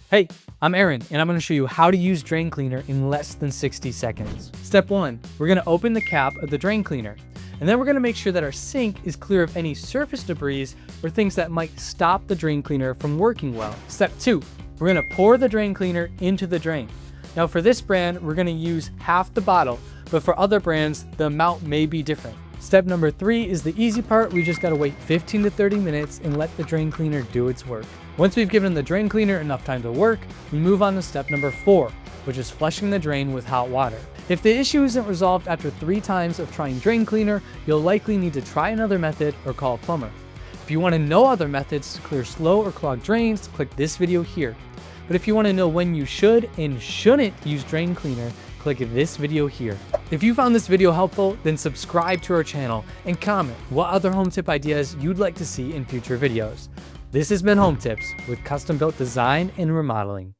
Hey, I'm Aaron, and I'm going to show you how to use drain cleaner in less than 60 seconds. Step 1, we're going to open the cap of the drain cleaner, and then we're going to make sure that our sink is clear of any surface debris or things that might stop the drain cleaner from working well. Step 2, we're going to pour the drain cleaner into the drain. Now for this brand, we're going to use half the bottle, but for other brands, the amount may be different. Step number 3 is the easy part. We just got to wait 15 to 30 minutes and let the drain cleaner do its work. Once we've given the drain cleaner enough time to work, we move on to step number 4, which is flushing the drain with hot water. If the issue isn't resolved after 3 times of trying drain cleaner, you'll likely need to try another method or call a plumber. If you want to know other methods to clear slow or clogged drains, click this video here. But if you want to know when you should and shouldn't use drain cleaner, click this video here. If you found this video helpful, then subscribe to our channel and comment what other home tip ideas you'd like to see in future videos. This has been Home Tips with custom built design and remodeling.